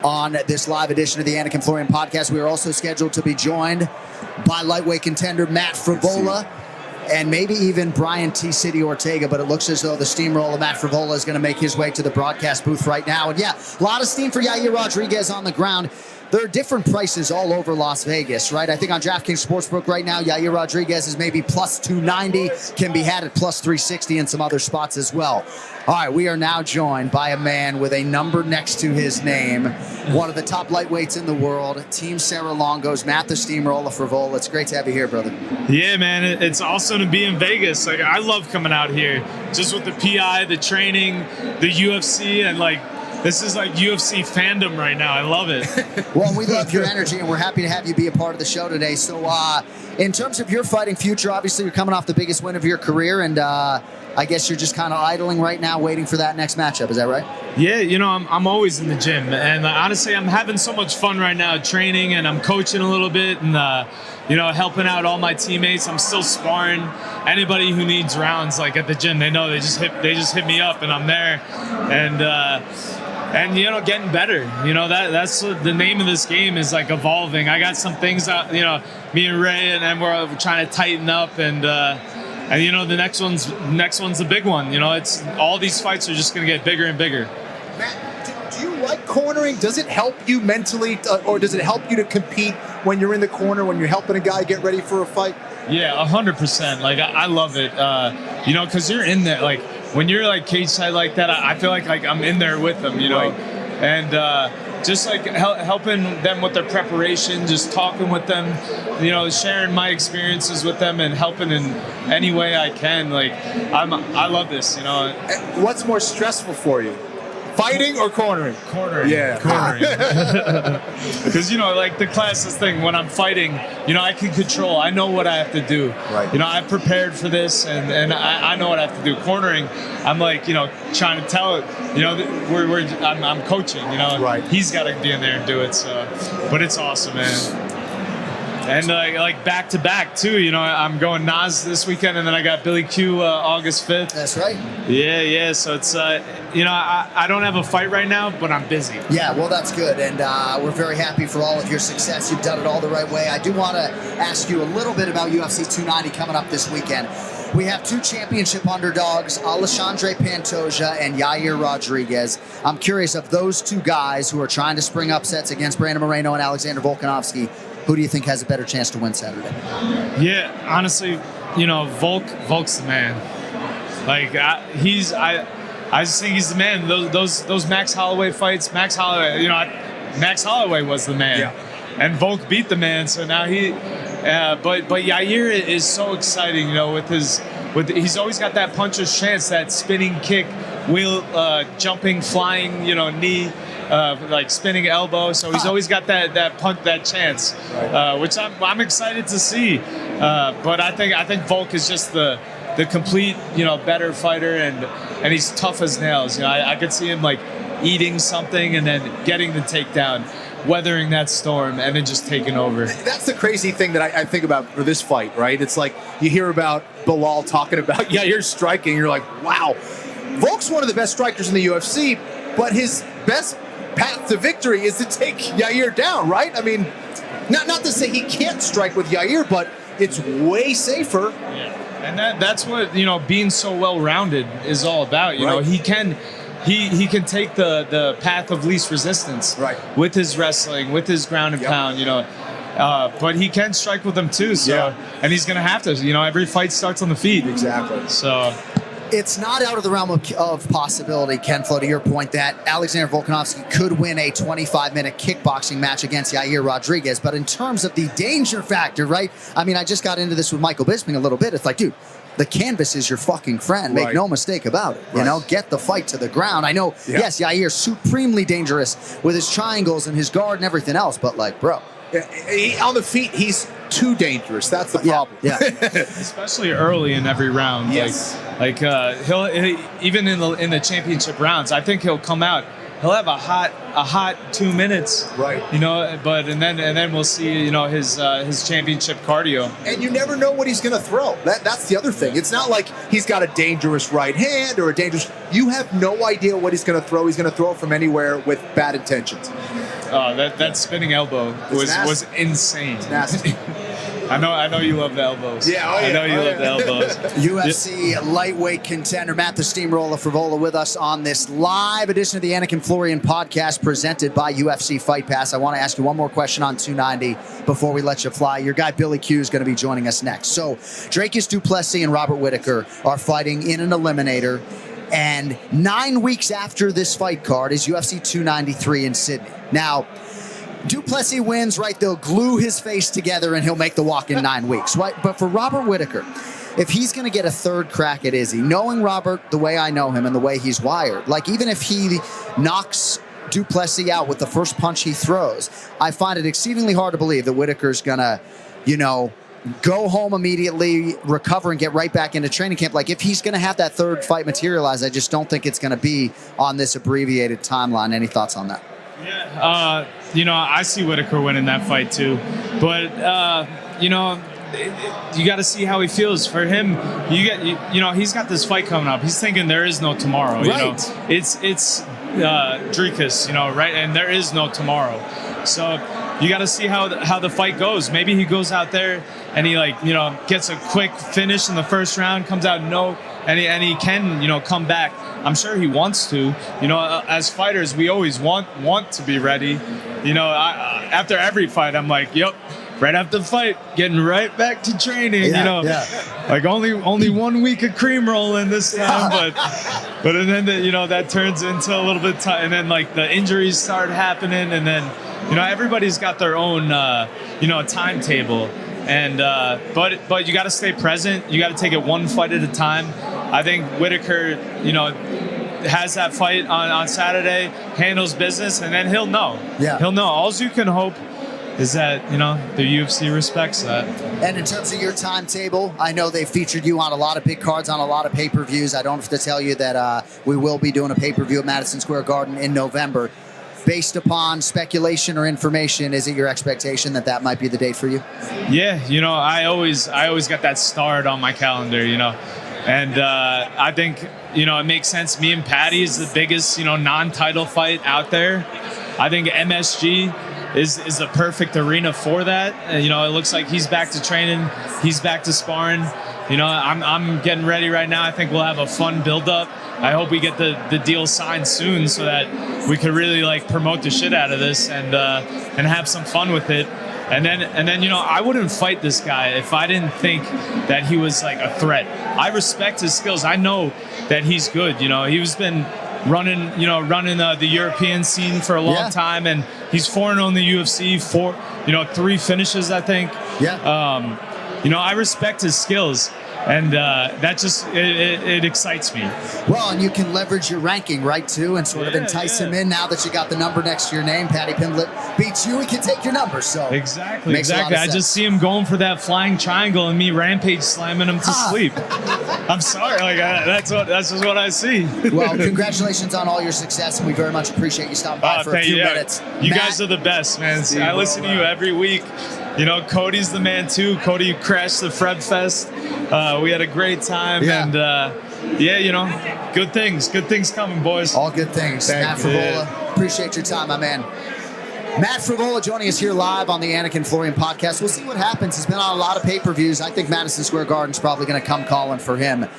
On this live edition of the Anik Florian podcast, we are also scheduled to be joined by lightweight contender Matt Frevola and maybe even Brian T. City Ortega, but it looks as though the steamroller Matt Frevola is going to make his way to the broadcast booth right now. And yeah, a lot of steam for Yair Rodriguez on the ground. There are different prices all over Las Vegas, right? I think on DraftKings Sportsbook right now, Yair Rodriguez is maybe plus 290, can be had at plus 360 in some other spots as well. All right, we are now joined by a man with a number next to his name, one of the top lightweights in the world, Team Serra Longo's Matt the Steamroller Frevola. It's great to have you here, brother. Yeah, man, it's awesome to be in Vegas. Like, I love coming out here, just with the PI, the training, the UFC, and like, this is like UFC fandom right now. I love it. Well, we love your energy, and we're happy to have you be a part of the show today. So in terms of your fighting future, obviously you're coming off the biggest win of your career, and I guess you're just kind of idling right now, waiting for that next matchup. Is that right? Yeah, you know, I'm always in the gym. And honestly, I'm having so much fun right now training, and I'm coaching a little bit and, you know, helping out all my teammates. I'm still sparring. Anybody who needs rounds, like at the gym, they know they just hit me up, and I'm there. And you know, getting better. You know, that's the name of this game, is like evolving. I got some things that, you know, me and Ray and then we're trying to tighten up, and you know, the next one's the big one. You know, it's all these fights are just gonna get bigger and bigger. Matt, do you like cornering? Does it help you mentally, or does it help you to compete when you're in the corner, when you're helping a guy get ready for a fight? Yeah, 100%. Like I love it. You know, because you're in there. Like when you're like cage side like that, I feel like I'm in there with them. You know, right. And just like helping them with their preparation, just talking with them, you know, sharing my experiences with them and helping in any way I can. Like I love this. You know. What's more stressful for you? Fighting or cornering? Cornering. Yeah. Cornering. Because, you know, like the classist thing, when I'm fighting, you know, I can control. I know what I have to do. Right. You know, I've prepared for this, and I know what I have to do. Cornering, I'm like, you know, trying to tell it, you know, I'm coaching, you know. Right. He's got to be in there and do it. So, but it's awesome, man. And like back to back too, you know, I'm going Nas this weekend, and then I got Billy Q August 5th. That's right. Yeah. So it's you know, I don't have a fight right now, but I'm busy. Yeah, well, that's good, and we're very happy for all of your success. You've done it all the right way. I do want to ask you a little bit about UFC 290 coming up this weekend. We have two championship underdogs, Alexandre Pantoja and Yair Rodriguez. I'm curious, of those two guys who are trying to spring upsets against Brandon Moreno and Alexander Volkanovski, who do you think has a better chance to win Saturday? Yeah, honestly, you know, Volk's the man. Like I just think he's the man. Those Max Holloway fights, Max Holloway, you know, Max Holloway was the man, yeah. And Volk beat the man. So now but Yair is so exciting, you know, he's always got that puncher's chance, that spinning kick, wheel, jumping, flying, you know, knee. Like spinning elbow, so he's always got that punch, that chance, which I'm excited to see. But I think Volk is just the complete, you know, better fighter, and he's tough as nails. You know, I could see him like eating something and then getting the takedown, weathering that storm, and then just taking over. That's the crazy thing that I think about for this fight, right? It's like you hear about Bilal talking about, yeah, you're striking. You're like, wow. Volk's one of the best strikers in the UFC, but his best path to victory is to take Yair down, right? I mean, not to say he can't strike with Yair, but it's way safer. Yeah, and that's what, you know, being so well-rounded is all about. You know, he can take the path of least resistance, right, with his wrestling, with his ground and pound, you know. But he can strike with them too, so and he's gonna have to. You know, every fight starts on the feet. Exactly. So. It's not out of the realm of possibility, Ken Flo, to your point, that Alexander Volkanovski could win a 25-minute kickboxing match against Yair Rodriguez. But in terms of the danger factor, right? I mean, I just got into this with Michael Bisping a little bit. It's like, dude, the canvas is your fucking friend. Make no mistake about it. You know, get the fight to the ground. I know, yes, Yair's supremely dangerous with his triangles and his guard and everything else, but like, bro. On the feet, he's too dangerous. That's the problem. Yeah. Especially early in every round. Yes. Like he'll even in the championship rounds, I think he'll come out. He'll have a hot 2 minutes. Right. You know, and then we'll see, you know, his championship cardio. And you never know what he's going to throw. That's the other thing. It's not like he's got a dangerous right hand or a dangerous. You have no idea what he's going to throw. He's going to throw it from anywhere with bad intentions. That spinning elbow was insane. It's nasty. I know you love the elbows. Yeah, oh, yeah. I know you love the elbows. UFC lightweight contender Matt the Steamroller Frevola with us on this live edition of the Anik Florian podcast presented by UFC Fight Pass. I want to ask you one more question on 290 before we let you fly. Your guy Billy Q is going to be joining us next. So Dracus du Plessis and Robert Whittaker are fighting in an eliminator. And 9 weeks after this fight card is UFC 293 in Sydney. Now, du Plessis wins, right? They'll glue his face together and he'll make the walk in 9 weeks, right? But for Robert Whittaker, if he's going to get a third crack at Izzy, knowing Robert the way I know him and the way he's wired, like even if he knocks du Plessis out with the first punch he throws, I find it exceedingly hard to believe that Whittaker's going to, go home immediately, recover, and get right back into training camp. Like, if he's going to have that third fight materialize, I just don't think it's going to be on this abbreviated timeline. Any thoughts on that? Yeah, I see Whittaker winning that fight too, but you got to see how he feels. For him, he's got this fight coming up. He's thinking there is no tomorrow. Right. It's Dracus, right, and there is no tomorrow. So you got to see how the fight goes. Maybe he goes out there and he gets a quick finish in the first round, comes out and he can come back. I'm sure he wants to. As fighters, we always want to be ready. After every fight, I'm like, yep. Right after the fight, getting right back to training. Like only 1 week of cream rolling this time, but then that turns into a little bit and then like the injuries start happening, and then everybody's got their own timetable, and but you got to stay present. You got to take it one fight at a time. I think Whittaker, has that fight on Saturday, handles business, and then he'll know. Yeah, he'll know. All you can hope is that, the UFC respects that. And in terms of your timetable, I know they featured you on a lot of big cards, on a lot of pay-per-views. I don't have to tell you that we will be doing a pay-per-view at Madison Square Garden in November. Based upon speculation or information, is it your expectation that might be the date for you? Yeah, I always got that starred on my calendar, And I think, it makes sense. Me and Paddy is the biggest, non-title fight out there. I think MSG is the perfect arena for that. It looks like he's back to training. He's back to sparring. I'm getting ready right now. I think we'll have a fun build-up. I hope we get the deal signed soon so that we could really promote the shit out of this and have some fun with it. And then I wouldn't fight this guy if I didn't think that he was like a threat. I respect his skills. I know that he's good. He's been running the European scene for a long time, and he's 4-0 in the UFC. 3 finishes, I think. Yeah. I respect his skills. And that just, it excites me. Well, and you can leverage your ranking, right, too, and sort of entice him in. Now that you got the number next to your name, Paddy Pimblett beats you, he can take your number. So Exactly. I just see him going for that flying triangle and me rampage slamming him to sleep. I'm sorry. That's just what I see. Well, congratulations on all your success, and we very much appreciate you stopping by for a few minutes. You guys are the best, man. I listen to you every week. Cody's the man, too. Cody crashed the Fred Fest. We had a great time, and good things coming, boys. All good things. Matt Frevola, appreciate your time, my man. Matt Frevola joining us here live on the Anik Florian podcast. We'll see what happens. He's been on a lot of pay-per-views. I think Madison Square Garden's probably going to come calling for him